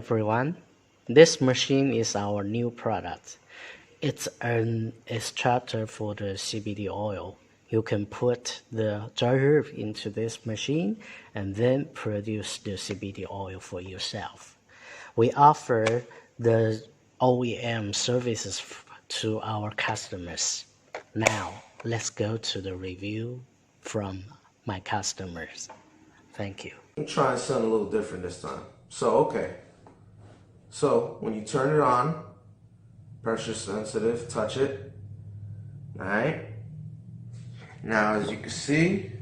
everyone. This machine is our new product. It's an extractor for the CBD oil. You can put the dry herb into this machine and then produce the CBD oil for yourself. We offer the OEM services to our customers. Now, let's go to the review from my customers. Thank you. I'm trying something a little different this time. So when you turn it on, pressure sensitive, touch it. All right. Now, as you can see,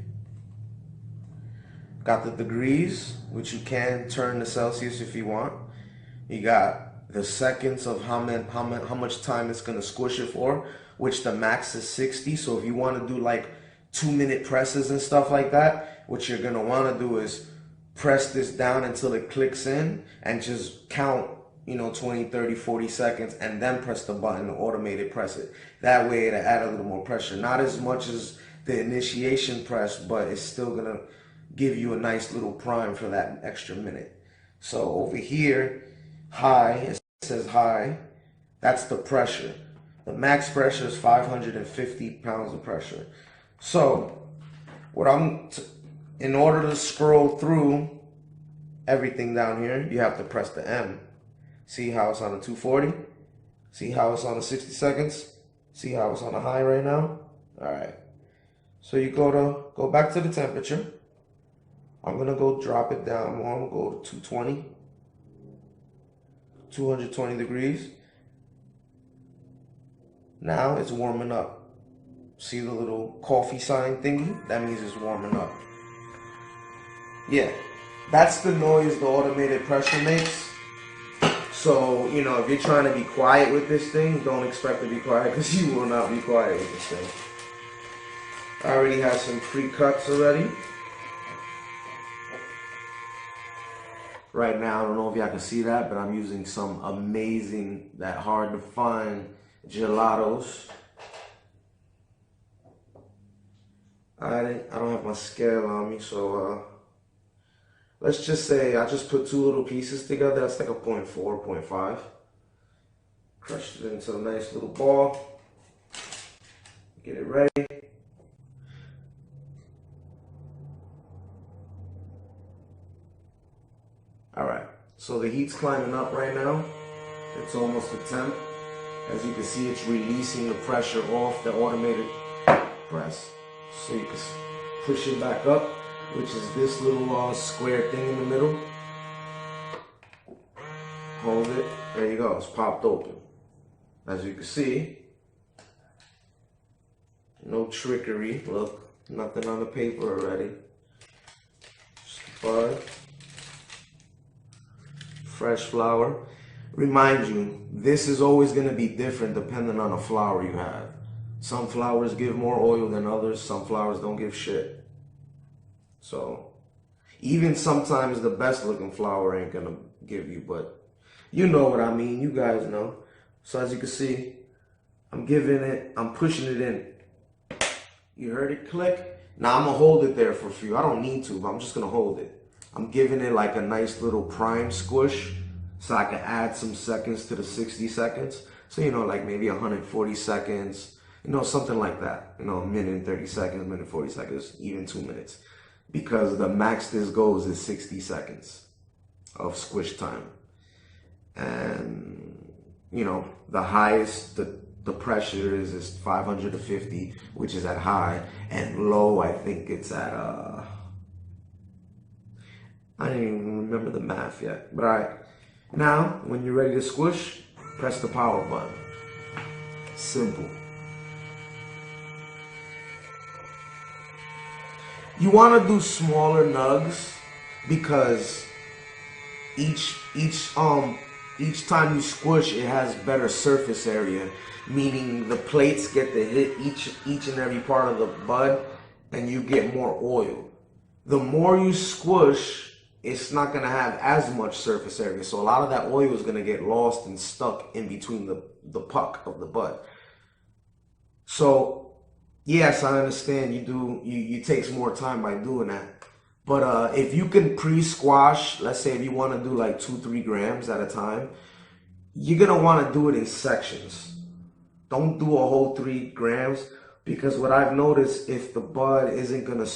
got the degrees, which you can turn to Celsius if you want. You got the seconds of how much time it's gonna squish it for, which the max is 60. So if you want to do like 2-minute presses and stuff like that, what you're gonna want to do is press this down until it clicks in and just count, 20, 30, 40 seconds, and then press the button to automated press it. That way it'll add a little more pressure. Not as much as the initiation press, but it's still gonna give you a nice little prime for that extra minute. So over here, high, it says high, that's the pressure. The max pressure is 550 pounds of pressure. So in order to scroll through everything down here, you have to press the M. See how it's on a 240? See how it's on a 60 seconds? See how it's on a high right now? All right. So you go back to the temperature. I'm gonna go drop it down more. I'm gonna go to 220, 220 degrees. Now it's warming up. See the little coffee sign thingy? That means it's warming up. Yeah, that's the noise the automated pressure makes. So, if you're trying to be quiet with this thing, don't expect to be quiet, because you will not be quiet with this thing. I already have some pre-cuts already. Right now, I don't know if y'all can see that, but I'm using some amazing, that hard to find gelatos. I don't have my scale on me, so let's just say I just put 2 little pieces together. That's like a 0.4, 0.5. Crushed it into a nice little ball. Get it ready. All right, so the heat's climbing up right now. It's almost a temp. As you can see, it's releasing the pressure off the automated press. So you can push it back up, which is this little square thing in the middle. Hold it, there you go, it's popped open. As you can see, no trickery. Look, nothing on the paper already. Just bud. Fresh flower. Remind you, this is always going to be different depending on the flower you have. Some flowers give more oil than others. Some flowers don't give shit. So even sometimes the best looking flower ain't going to give you, but you know what I mean. You guys know. So as you can see, I'm pushing it in. You heard it click? Now I'm going to hold it there for a few. I don't need to, but I'm just going to hold it. I'm giving it like a nice little prime squish so I can add some seconds to the 60 seconds. So, like maybe 140 seconds, something like that. A minute and 30 seconds, minute 40 seconds, even 2 minutes. Because the max this goes is 60 seconds of squish time. And, the highest the pressure is 550, which is at high. And low, I think it's at, I didn't even remember the math yet. But all right, now when you're ready to squish, press the power button. Simple. You want to do smaller nugs because each time you squish, it has better surface area, meaning the plates get to hit each and every part of the bud, and you get more oil. The more you squish, it's not going to have as much surface area. So a lot of that oil is going to get lost and stuck in between the puck of the bud. So yes, I understand you takes more time by doing that. But if you can pre-squash, let's say if you want to do like 2-3 grams at a time, you're gonna want to do it in sections. Don't do a whole 3 grams, because what I've noticed, if the bud isn't gonna,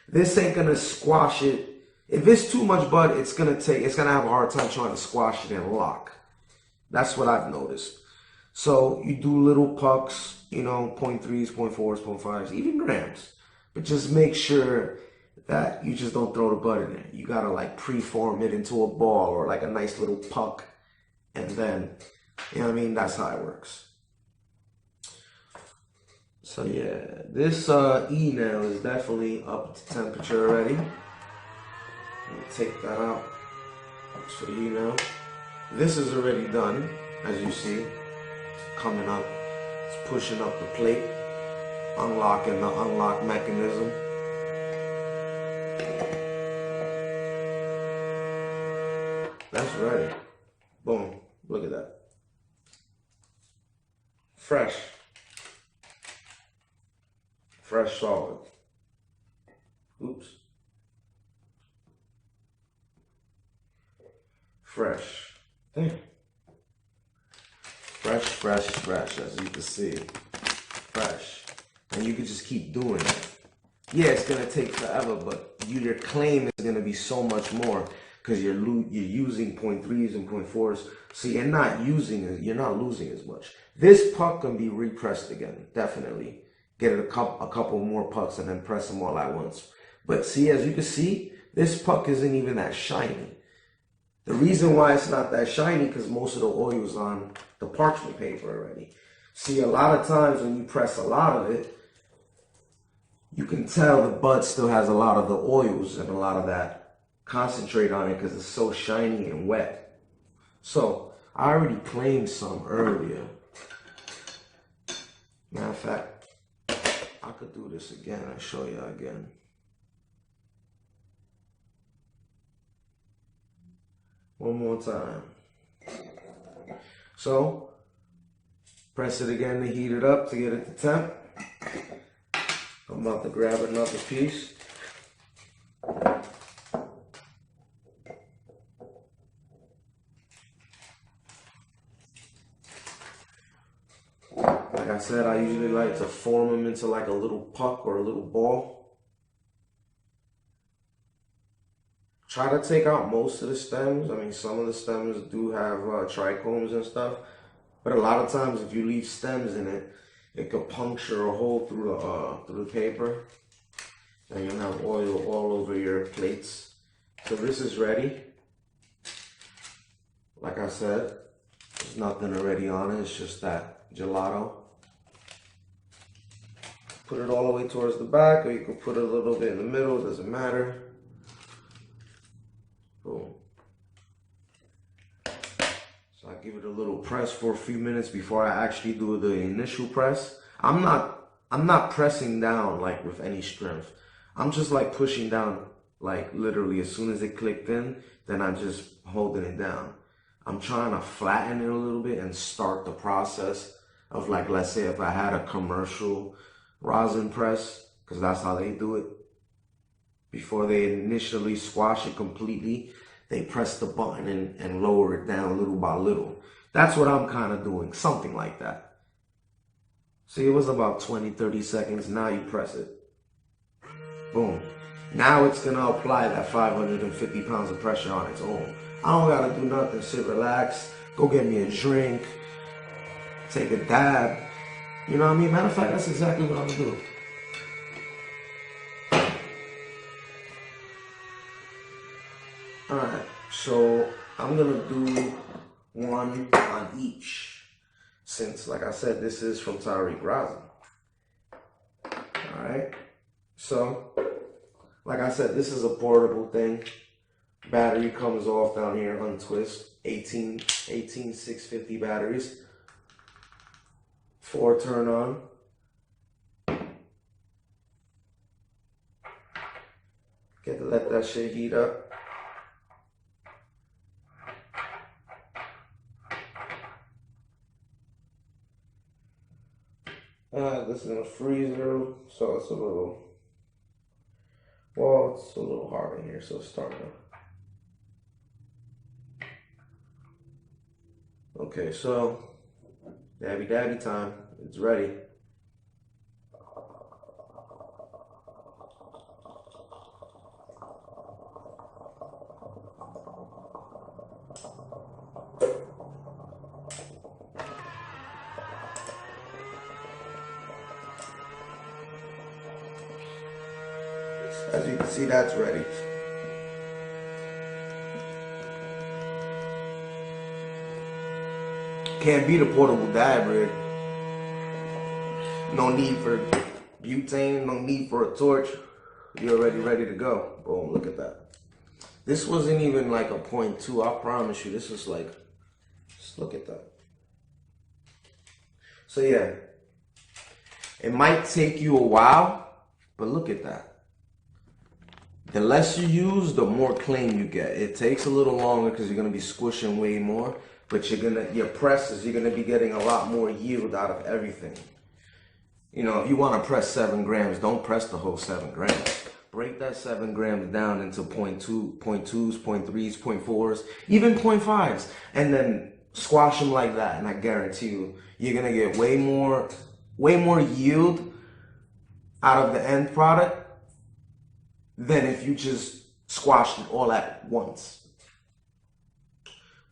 this ain't gonna squash it. If it's too much bud, it's gonna have a hard time trying to squash it and lock. That's what I've noticed. So you do little pucks, you know, 0.3s, 0.4s, 0.5s, even grams. But just make sure that you just don't throw the bud in there. You gotta like pre-form it into a ball or like a nice little puck. And then, you know what I mean? That's how it works. So yeah, this E nail is definitely up to temperature already. Let me take that out. That's for the E nail. This is already done, as you see. It's coming up. It's pushing up the plate, unlocking the unlock mechanism. That's ready. Boom. Look at that. Fresh. Fresh solid. Oops. Fresh. Damn. Fresh, as you can see. Fresh. And you can just keep doing it. Yeah, it's gonna take forever, but your claim is gonna be so much more because you're using 0.3s and 0.4s, so you're not losing as much. This puck can be repressed again, definitely. Get it a couple more pucks and then press them all at once. But see, as you can see, this puck isn't even that shiny. The reason why it's not that shiny because most of the oil is on the parchment paper already. See, a lot of times when you press a lot of it, you can tell the bud still has a lot of the oils and a lot of that concentrate on it because it's so shiny and wet. So I already claimed some earlier. Matter of fact, I could do this again and show you again. One more time. So, press it again to heat it up to get it to temp. I'm about to grab another piece. Like I said, I usually like to form them into like a little puck or a little ball. Try to take out most of the stems. I mean, some of the stems do have trichomes and stuff, but a lot of times if you leave stems in it, it could puncture a hole through the paper, and you'll have oil all over your plates. So this is ready. Like I said, there's nothing already on it. It's just that gelato. Put it all the way towards the back, or you can put it a little bit in the middle. It doesn't matter. Boom. So I give it a little press for a few minutes before I actually do the initial press. I'm not pressing down like with any strength. I'm just like pushing down, like literally as soon as it clicked in, then I'm just holding it down. I'm trying to flatten it a little bit and start the process of, like, let's say if I had a commercial rosin press, because that's how they do it. Before they initially squash it completely, they press the button and lower it down little by little. That's what I'm kind of doing, something like that. See, it was about 20-30 seconds. Now you press it. Boom. Now it's going to apply that 550 pounds of pressure on its own. I don't got to do nothing. Sit, relax, go get me a drink, take a dab. You know what I mean? Matter of fact, that's exactly what I'm going to do. Alright, so I'm going to do one on each. Since, like I said, this is from Tariq Rosin. Alright, so, like I said, this is a portable thing. Battery comes off down here, untwist. 18 650 batteries. 4 turn on. Get to let that shit heat up. This is in a freezer, so it's a little, well, Oh, it's a little hard in here, so it's starting to. Okay, so dabby time. It's ready. As you can see, that's ready. Can't beat a portable dab rig. No need for butane, no need for a torch. You're already ready to go. Boom, look at that. This wasn't even like a 0.2, I promise you. This is like, just look at that. So yeah, it might take you a while, but look at that. The less you use, the more clean you get. It takes a little longer because you're gonna be squishing way more, but your presses, you're gonna be getting a lot more yield out of everything. You know, if you wanna press 7 grams, don't press the whole 7 grams. Break that 7 grams down into 0.2, 0.2s, 0.3s, 0.4s, even 0.5s, and then squash them like that. And I guarantee you, you're gonna get way more yield out of the end product than if you just squashed it all at once.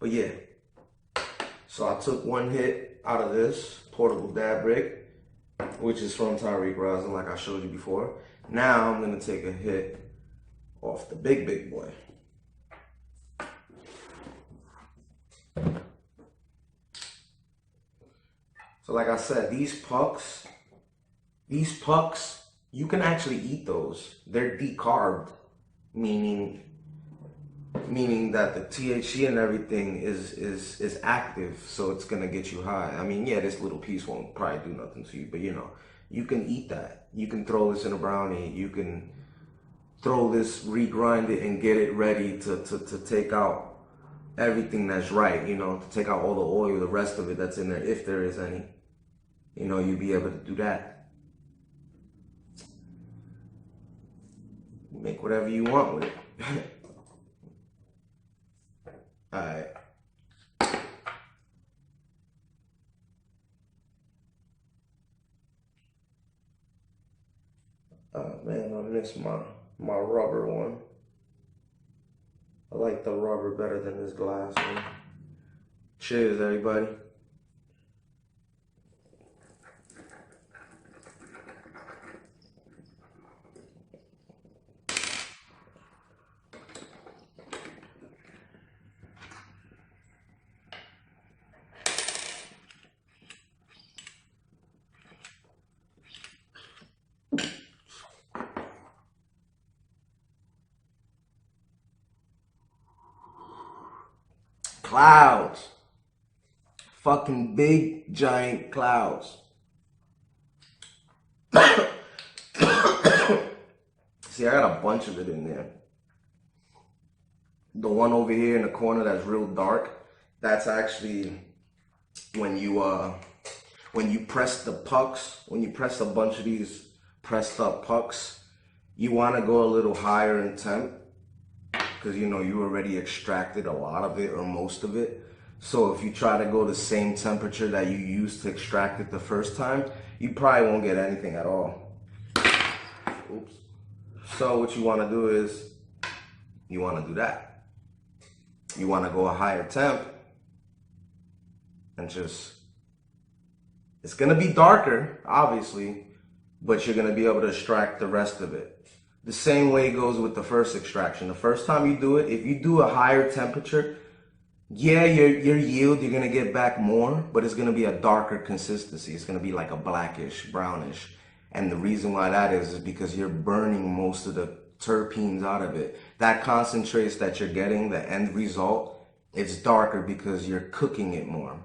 But yeah, so I took one hit out of this portable dab rig, which is from Tyreek Rosin, like I showed you before. Now I'm gonna take a hit off the big boy. So like I said, these pucks, you can actually eat those. They're decarbed, meaning that the THC and everything is active, so it's gonna get you high. I mean, yeah, this little piece won't probably do nothing to you, but you know, you can eat that. You can throw this in a brownie. You can throw this, regrind it, and get it ready to take out everything that's right. You know, to take out all the oil, the rest of it that's in there, if there is any. You know, you'll be able to do that. Make whatever you want with it. Alright. Man, I miss my rubber one. I like the rubber better than this glass one. Cheers, everybody. Clouds. Fucking big, giant clouds. See, I got a bunch of it in there. The one over here in the corner that's real dark, that's actually when you press the pucks, when you press a bunch of these pressed up pucks, you want to go a little higher in temp, because you know you already extracted a lot of it or most of it. So if you try to go the same temperature that you used to extract it the first time, you probably won't get anything at all. Oops. So what you want to do is, you want to do that. You want to go a higher temp and just, it's going to be darker, obviously, but you're going to be able to extract the rest of it. The same way it goes with the first extraction. The first time you do it, if you do a higher temperature, yeah, your yield, you're gonna get back more, but it's gonna be a darker consistency. It's gonna be like a blackish, brownish. And the reason why that is because you're burning most of the terpenes out of it. That concentrates that you're getting, the end result, it's darker because you're cooking it more.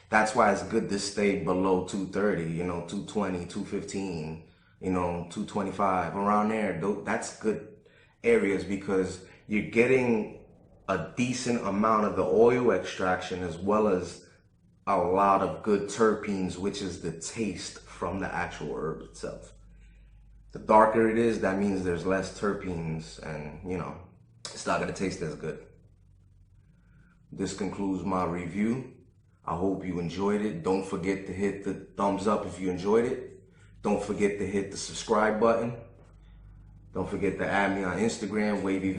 That's why it's good to stay below 230, you know, 220, 215. You know, 225, around there. That's good areas because you're getting a decent amount of the oil extraction as well as a lot of good terpenes, which is the taste from the actual herb itself. The darker it is, that means there's less terpenes and, you know, it's not gonna taste as good. This concludes my review. I hope you enjoyed it. Don't forget to hit the thumbs up if you enjoyed it. Don't forget to hit the subscribe button. Don't forget to add me on Instagram, Wavy